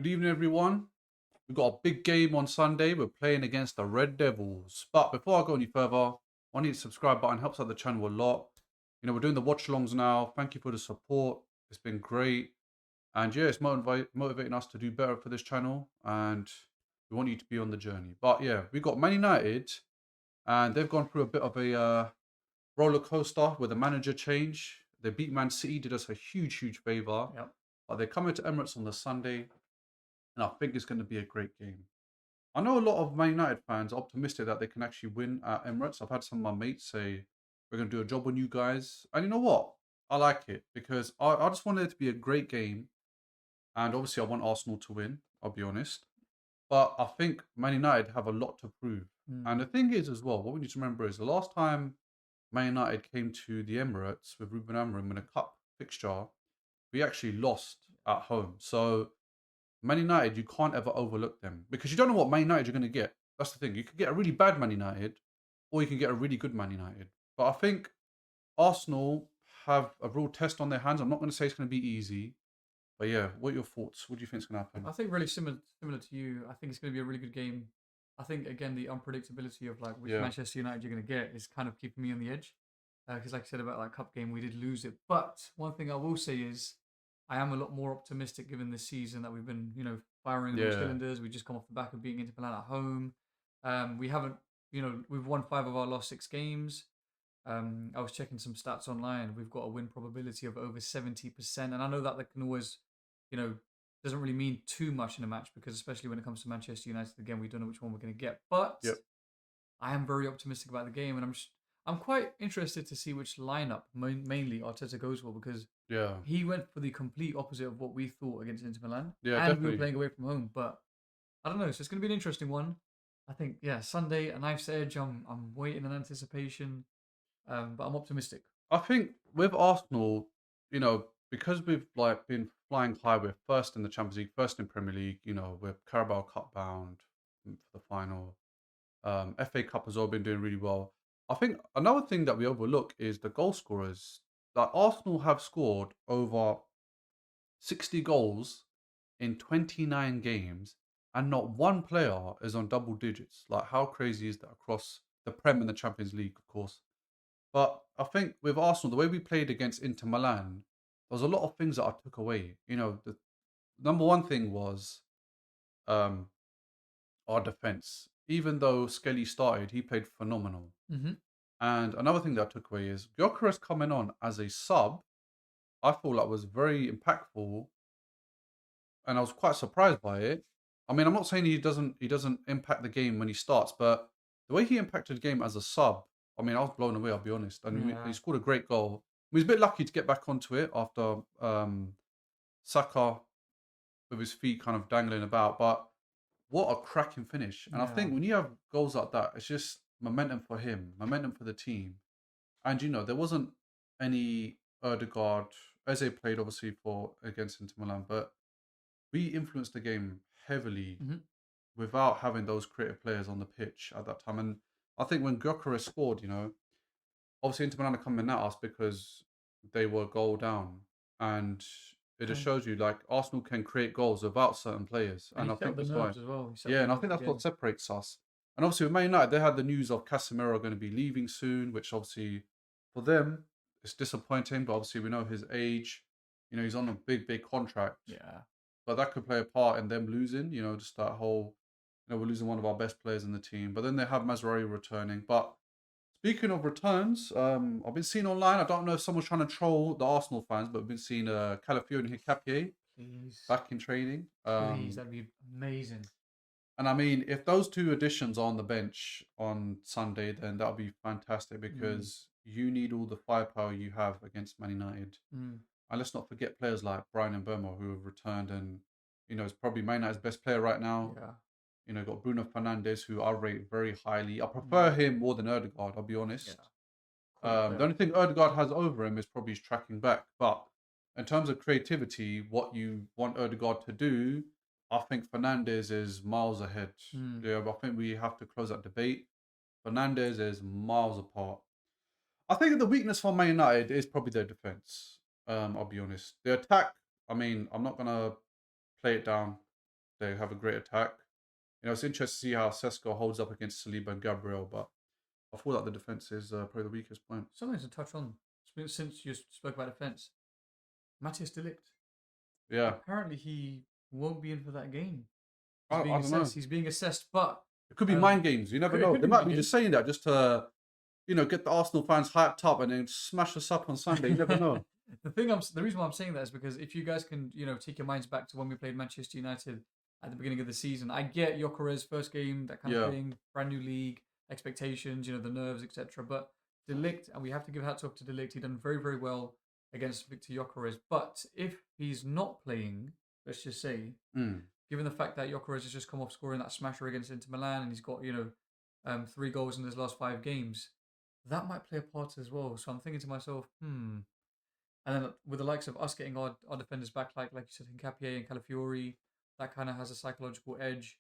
Good evening, everyone. We've got a big game on Sunday. We're playing against the Red Devils. But before I go any further, I need the subscribe button. Helps out the channel a lot. We're doing the watch alongs now. Thank you for the support. It's been great. And yeah, it's motivating us to do better for this channel. And we want you to be on the journey. But yeah, we got Man United. And they've gone through a bit of a roller coaster with a manager change. They beat Man City, did us a huge favour. Yep. But they're coming to Emirates on the Sunday. And I think it's going to be a great game. I know a lot of Man United fans are optimistic that they can actually win at Emirates. I've had some of my mates say, we're going to do a job on you guys. And you know what? I like it because I just wanted it to be a great game. And obviously, I want Arsenal to win, I'll be honest. But I think Man United have a lot to prove. Mm. And the thing is, as well, what we need to remember is the last time Man United came to the Emirates with Ruben Amorim in a cup fixture, we actually lost at home. So Man United, you can't ever overlook them because you don't know what Man United you're going to get. That's the thing. You could get a really bad Man United, or you can get a really good Man United. But I think Arsenal have a real test on their hands. I'm not going to say it's going to be easy, but yeah, what are your thoughts? What do you think is going to happen? I think really similar to you. I think it's going to be a really good game. I think again the unpredictability of like which Yeah, Manchester United you're going to get is kind of keeping me on the edge. Because like I said about that cup game, we did lose it. But one thing I will say is I am a lot more optimistic given this season that we've been firing on all yeah, cylinders. We just come off the back of beating Inter Milan at home. We haven't we've won 5 of our last 6 games. I was checking some stats online. We've got a win probability of over 70%, and I know that can always, you know, doesn't really mean too much in a match because especially when it comes to Manchester United, again, we don't know which one we're going to get. But yep, I am very optimistic about the game, and I'm quite interested to see which lineup mainly Arteta goes for because yeah, he went for the complete opposite of what we thought against Inter Milan, yeah, and we were definitely. playing away from home. But I don't know, so it's going to be an interesting one. I think yeah, Sunday a knife's edge. I'm waiting in anticipation, but I'm optimistic. I think with Arsenal, because we've like been flying high, we're first in the Champions League, first in Premier League. We're Carabao Cup bound for the final. FA Cup has all been doing really well. I think another thing that we overlook is the goal scorers. Like Arsenal have scored over 60 goals in 29 games, and not one player is on double digits. Like, how crazy is that across the Prem and the Champions League, of course? But I think with Arsenal, the way we played against Inter Milan, there was a lot of things that I took away. The number one thing was um, our defense. Even though Skelly started, he played phenomenal. Mm-hmm. And another thing that I took away is Gyökeres coming on as a sub. I thought that was very impactful, and I was quite surprised by it. I mean, I'm not saying he doesn't impact the game when he starts, but the way he impacted the game as a sub, I mean, I was blown away. I'll be honest. And he Yeah. scored a great goal. He was a bit lucky to get back onto it after Saka with his feet kind of dangling about, but what a cracking finish! And I Yeah. think when you have goals like that, it's just momentum for him, momentum for the team. And there wasn't any Erdegaard. Eze played obviously for against Inter Milan, but we influenced the game heavily Mm-hmm. without having those creative players on the pitch at that time. And I think when Gyökeres scored, obviously Inter Milan are coming at us because they were goal down, and it just And, shows you like Arsenal can create goals without certain players, and and he I set up think the that's why. nerves as well. He set up Yeah, the and I nerves think of the that's what game. separates us. And obviously with Man United, they had the news of Casemiro going to be leaving soon, which obviously for them it's disappointing. But obviously we know his age. He's on a big contract, Yeah. but that could play a part in them losing. Just that whole, we're losing one of our best players in the team. But then they have Mazraoui returning. But speaking of returns, I've been seeing online. I don't know if someone's trying to troll the Arsenal fans, but I've been seeing Calafiori and Hikapier Please. back in training. Please. That'd be amazing. And I mean, if those two additions are on the bench on Sunday, then that would be fantastic Mm. because you need all the firepower you have against Man United. Mm. And let's not forget players like Brian and Burma who have returned and, is probably Man United's best player right now. Yeah. Got Bruno Fernandes, who I rate very highly. I prefer Mm. him more than Erdegaard, I'll be Yeah. honest. Quality The player. only thing Erdegaard has over him is probably his tracking back. But in terms of creativity, what you want Erdegaard to do, I think Fernandes is miles ahead. Mm. Yeah, but I think we have to close that debate. Fernandes is miles apart. I think the weakness for Man United is probably their defense. I'll be honest. The attack, I mean, I'm not gonna play it down. They have a great attack. It's interesting to see how Sesko holds up against Saliba and Gabriel, but I feel like the defense is probably the weakest point. Something to touch on since you spoke about defense. Matthias Delict. Yeah, Apparently, he won't be in for that game. He's I being don't know. assessed. He's being assessed, but It could be um, mind games. You never it know. could They be might mind be just games. saying that just to, get the Arsenal fans hyped up and then smash us up on Sunday. You never know. The reason why I'm saying that is because if you guys can, take your minds back to when we played Manchester United at the beginning of the season, I get Gyökeres first game, that kind of Yeah. thing, brand new league, expectations, the nerves, etc. But Delict, and we have to give hats off to Delict, he done very, very well against Victor Gyökeres. But if he's not playing, let's just say, Mm. given the fact that Gyökeres has just come off scoring that smasher against Inter Milan and he's got, 3 goals in his last 5 games, that might play a part as well. So I'm thinking to myself, and then with the likes of us getting our defenders back, like you said, Hincapié and Calafiori, that kind of has a psychological edge.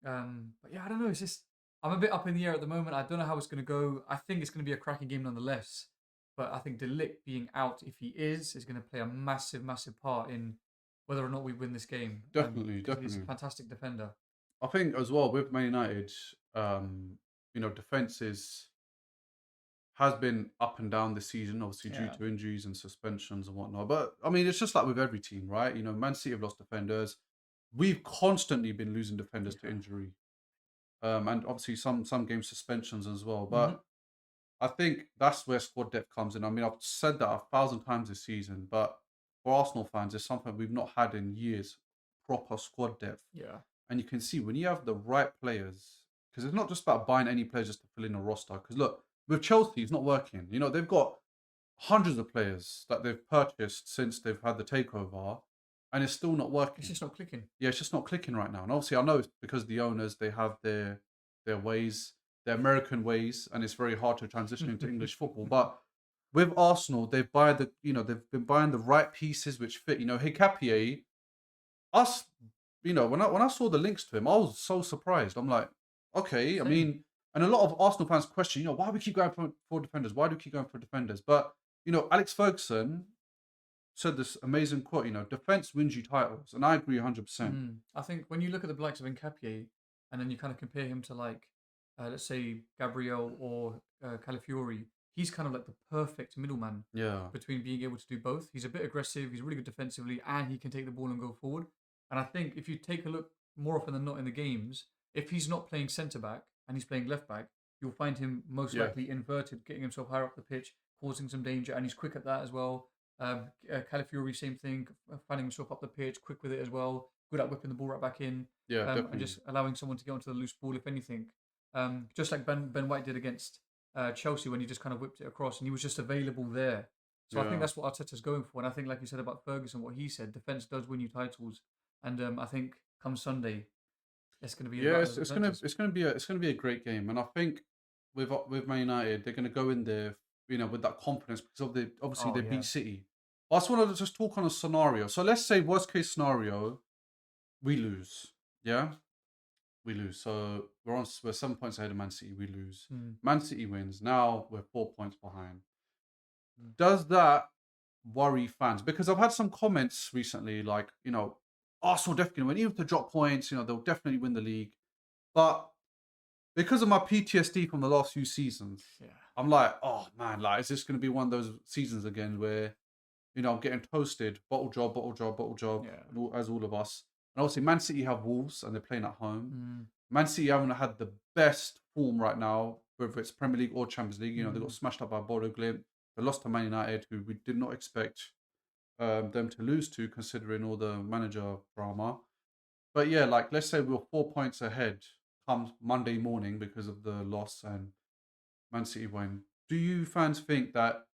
But yeah, I don't know. It's just I'm a bit up in the air at the moment. I don't know how it's going to go. I think it's going to be a cracking game nonetheless. But I think Delict being out, if he is going to play a massive, massive part in whether or not we win this game. Definitely, Because he's a definitely. fantastic defender. I think as well with Man United, defenses has been up and down this season, obviously due Yeah. to injuries and suspensions and whatnot. But I mean, it's just like with every team, right? Man City have lost defenders. We've constantly been losing defenders to Yeah. injury, and obviously some game suspensions as well. Mm-hmm. But I think that's where squad depth comes in. I mean, I've said that 1,000 times this season, but for Arsenal fans, it's something we've not had in years. Proper squad depth, Yeah. and you can see when you have the right players, because it's not just about buying any players just to fill in a roster. Because look, with Chelsea, it's not working. They've got hundreds of players that they've purchased since they've had the takeover, and it's still not It's working. just not clicking. Yeah, it's just not clicking right now. And obviously, I know it's because the owners they have their ways, their American ways, and it's very hard to transition into English football. But with Arsenal, they've been buying the right pieces which fit. Hincapié, us, when I saw the links to him, I was so surprised. I'm like, okay, I Same. mean, and a lot of Arsenal fans question, why do we keep going for defenders? Why do we keep going for defenders? But Alex Ferguson said this amazing quote, defense wins you titles, and I agree 100%. I think when you look at the likes of Nkapie, and then you kind of compare him to let's say Gabriel or Calafiori, he's kind of like the perfect middleman Yeah, between being able to do both. He's a bit aggressive, he's really good defensively, and he can take the ball and go forward. And I think if you take a look more often than not in the games, if he's not playing centre back and he's playing left back, you'll find him most yeah, likely inverted, getting himself higher up the pitch, causing some danger, and he's quick at that as well. Calafiori, same thing, finding himself up the pitch, quick with it as well, good at whipping the ball right back in, yeah, and definitely. just allowing someone to get onto the loose ball if anything. Just like Ben White did against Chelsea when he just kind of whipped it across and he was just available there. So I think Yeah, that's what Arteta's going for. And I think, like you said about Ferguson, what he said, defense does win you titles. And I think come Sunday, it's going to be a yeah. battle of It's, the it's gonna defenses. it's gonna be a great game, and I think with Man United, they're gonna go in there, with that confidence because obviously Oh they yeah. beat City. I just want to just talk on a scenario. So let's say worst case scenario, we lose. Yeah, we lose. So we're 7 points ahead of Man City. We lose. Mm. Man City wins. Now we're 4 points behind. Does that worry fans? Because I've had some comments recently, like Arsenal definitely win. Even if they drop points, they'll definitely win the league. But because of my PTSD from the last few seasons, Yeah. I'm like, oh man, like is this going to be one of those seasons again where I'm getting toasted, bottle job, bottle job, bottle job, Yeah. as all of us. And obviously, Man City have Wolves and they're playing at home. Mm. Man City haven't had the best form right now, whether it's Premier League or Champions League. They got Mm. smashed up by Bodo Glimt. They lost to Man United, who we did not expect them to lose to, considering all the manager drama. But yeah, like let's say we're 4 points ahead come Monday morning because of the loss and Man City win. Do you fans think that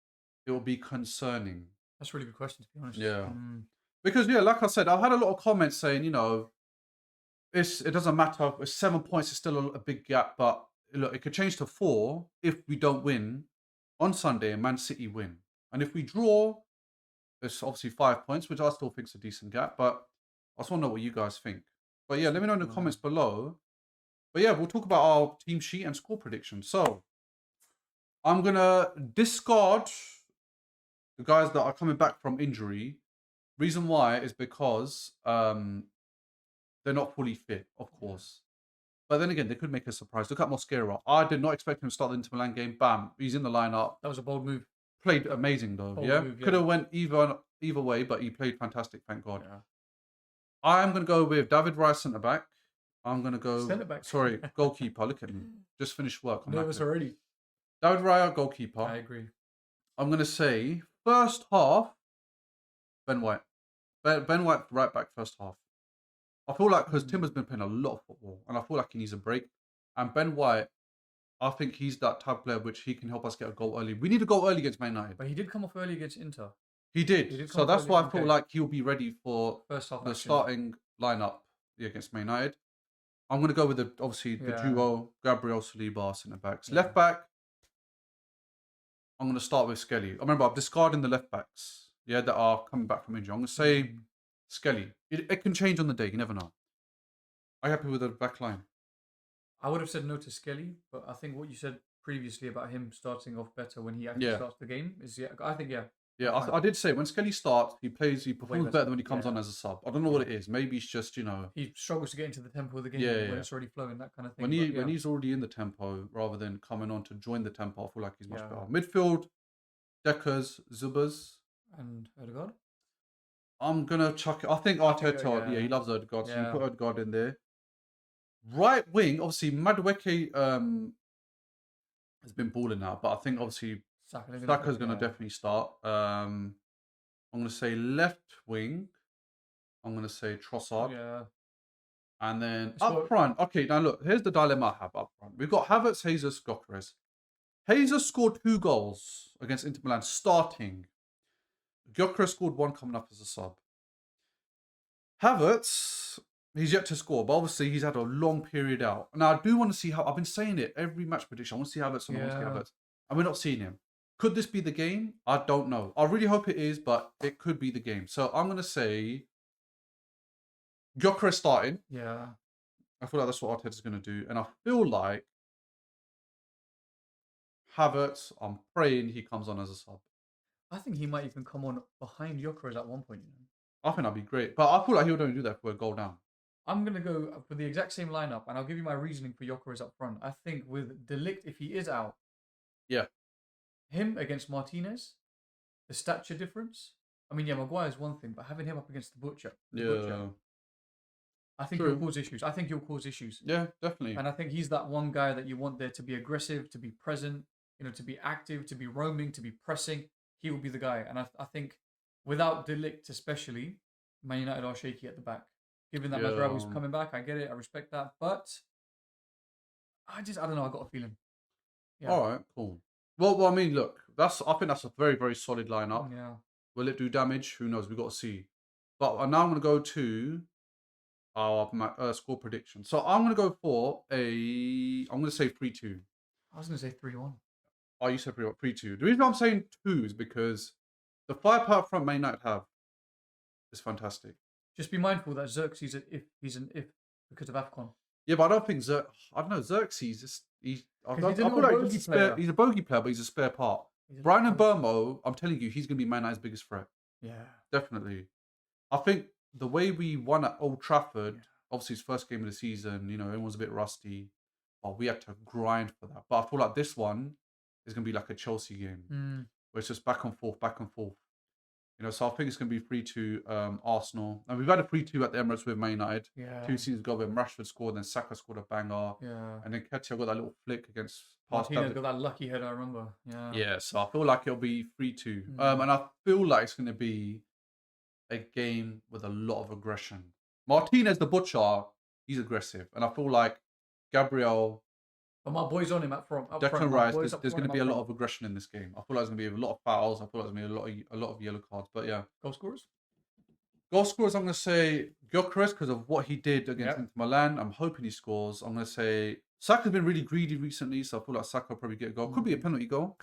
it will be concerning? That's a really good question, to be honest. Yeah. Because yeah, like I said, I've had a lot of comments saying, it doesn't matter. It's 7 points is still a big gap, but look, it could change to 4 if we don't win on Sunday and Man City win. And if we draw, it's obviously 5 points, which I still think is a decent gap. But I just want to know what you guys think. But yeah, let me know in the comments below. But yeah, we'll talk about our team sheet and score predictions. So I'm gonna discard the guys that are coming back from injury. Reason why is because they're not fully fit, of Yeah. course. But then again, they could make a surprise. Look at Mosquera. I did not expect him to start the Inter Milan game. Bam, he's in the lineup. That was a bold move. Played amazing though. Bold Yeah, move, could yeah. have went either way, but he played fantastic. Thank God. Yeah. I'm gonna go with David Rice centre back. I'm gonna go. Centre back. Sorry, goalkeeper. Look at me. Just finished work. I'm Nervous knackered. already. David Raya, goalkeeper. I agree. I'm gonna say first half. Ben White. Ben White right back first half. I feel like because Mm. Timber's been playing a lot of football, and I feel like he needs a break. And Ben White, I think he's that type of player which he can help us get a goal early. We need a goal early against Man United. But he did come off early against Inter. He He did. did come So off that's early. why I feel Okay. like he'll be ready for First half the action. starting lineup against Man United. I'm going to go with obviously the Yeah. duo Gabriel Saliba centre backs. Yeah. Left back, I'm going to start with Skelly. I remember I'm discarding the left backs. Yeah, that are coming back from injury. I'm going to say Mm. Skelly. It can change on the day. You never know. Are you happy with the back line? I would have said no to Skelly, but I think what you said previously about him starting off better when he actually Yeah. starts the game is, yeah, I think, yeah. Yeah, I'm fine. I did say when Skelly starts, he performs better. better than when he comes Yeah. on as a sub. I don't know what it is. Maybe it's just, He struggles to get into the tempo of the game Yeah, when yeah. it's already flowing, that kind of thing. when But yeah. he's already in the tempo rather than coming on to join the tempo, I feel like he's much Yeah. better. Midfield, Deckers, Zubas. And Odegaard? I'm gonna chuck it. I think I think, Arteta, yeah, he loves Odegaard, so you Yeah. put Odegaard in there. Right wing, obviously Madueke has been balling now, but I think obviously Saka's gonna definitely start. I'm gonna say left wing. I'm gonna say Trossard. Yeah. And then It's up got- front, okay, now look, here's the dilemma I have up front. We've got Havertz, Jesus, Gyökeres. Jesus scored 2 goals against Inter Milan starting. Gyökeres scored 1 coming up as a sub. Havertz, he's yet to score, but obviously he's had a long period out. Now I do want to see how I've been saying it every match prediction. I want to see Havertz and I want to see Yeah. Havertz. And we're not seeing him. Could this be the game? I don't know. I really hope it is, but it could be the game. So I'm gonna say Gyökeres starting. Yeah. I feel like that's what Arteta's gonna do. And I feel like Havertz, I'm praying he comes on as a sub. I think he might even come on behind Gyökeres at one point. I think that'd be great. But I feel like he would only do that if we're a goal down. I'm going to go for the exact same lineup, and I'll give you my reasoning for Gyökeres up front. I think with Delict, if he is out, Yeah. him against Martinez, the stature difference. I mean, yeah, Maguire's one thing, but having him up against the Butcher, I think True. he'll cause issues. I think he'll cause issues. Yeah, definitely. And I think he's that one guy that you want there to be aggressive, to be present, to be active, to be roaming, to be pressing. He will be the guy. And I think without Delict especially, Man United are shaky at the back. Given that Mazraoui's coming back, I get it, I respect that. But I don't know, I got a feeling. Yeah. All right, cool. Well, I mean, look, I think that's a very, very solid lineup. Yeah. Will it do damage? Who knows? We've got to see. But now I'm going to go to our score prediction. So I'm going to go for I'm going to say 3-2. I was going to say 3-1. Oh, you said 3-2. The reason I'm saying 2 is because the firepower front Man United have is fantastic. Just be mindful that Xerxes he's an if because of AFCON. Yeah, but I don't think I don't know, Xerxes, I feel he's a like bogey he's a bogey player, but he's a spare part. Brian and Burmo, I'm telling you, he's going to be Man United's biggest threat. Yeah. Definitely. I think the way we won at Old Trafford, obviously his first game of the season, everyone's a bit rusty, but we had to grind for that. But I feel like this one is going to be like a Chelsea game, where it's just back and forth, back and forth. So I think it's going to be 3-2 Arsenal. And we've had a 3-2 at the Emirates with Man United. Yeah. 2 seasons ago when Rashford scored, then Saka scored a banger. Yeah. And then Ketia got that little flick against Martinez got that lucky header, I remember. Yeah. Yeah, so I feel like it'll be 3-2. And I feel like it's going to be a game with a lot of aggression. Martinez, the butcher, he's aggressive. And I feel like Gabriel, But my boy's on him up front. Declan Rice, there's going to be a lot of aggression in this game. I feel like there's going to be a lot of fouls. I feel like there's going to be a lot of yellow cards. But yeah. Goal scorers? Goal scorers, I'm going to say Gyökeres because of what he did against Inter Milan. I'm hoping he scores. I'm going to say Saka's been really greedy recently, so I feel like Saka will probably get a goal. Could be a penalty goal.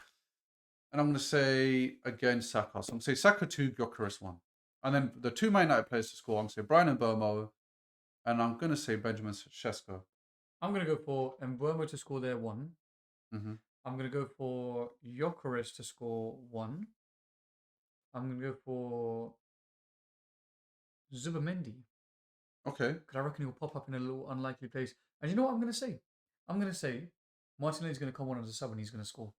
And I'm going to say, again, Saka. So I'm going to say Saka 2, Gyökeres 1. And then the 2 Man United players to score, I'm going to say Brian and Burmo. And I'm going to say Benjamin Sesko. I'm going to go for Mbeumo to score there 1. Mm-hmm. I'm going to go for Gyökeres to score 1. I'm going to go for Zubamendi Okay. Because I reckon he'll pop up in a little unlikely place. And you know what I'm going to say? I'm going to say Martinelli's going to come on as a sub and he's going to score.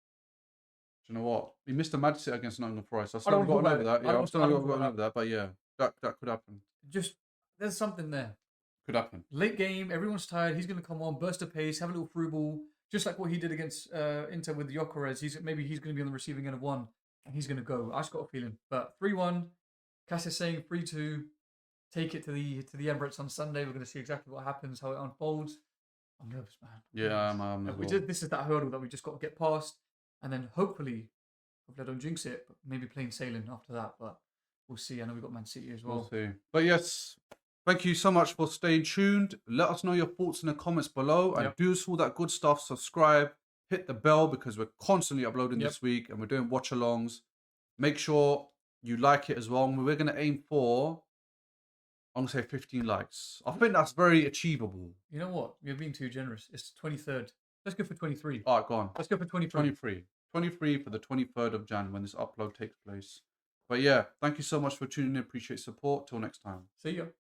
Do you know what? He missed a magic against Nottingham Forest. I I still don't haven't want to talk gotten about over it. that. Yeah, I'm still I don't not want to talk gotten about over that. But yeah, that could happen. that. Just there's something there. Could happen. Late game, everyone's tired. He's going to come on, burst of pace, have a little through ball, just like what he did against Inter with Gyökeres. Maybe he's going to be on the receiving end of one, and he's going to go. I just got a feeling. But 3-1, Cass is saying 3-2. Take it to the Emirates on Sunday. We're going to see exactly what happens, how it unfolds. I'm nervous, man. Yeah, I'm as We well. did. This is that hurdle that we just got to get past, and then hopefully I don't jinx it, but maybe plain sailing after that. But we'll see. I know we've got Man City as We'll well. see. But yes, thank you so much for staying tuned. Let us know your thoughts in the comments below, and Yep. do all that good stuff. Subscribe, hit the bell because we're constantly uploading Yep. this week, and we're doing watch-alongs. Make sure you like it as well. And we're going to aim for, I'm going to say 15 likes. I think that's very achievable. You know what? You're being too generous. It's the 23rd. Let's go for 23. All right, go on. Let's go for 23. 23. 23 for the 23rd of Jan when this upload takes place. But yeah, thank you so much for tuning in. Appreciate support. Till next time. See ya.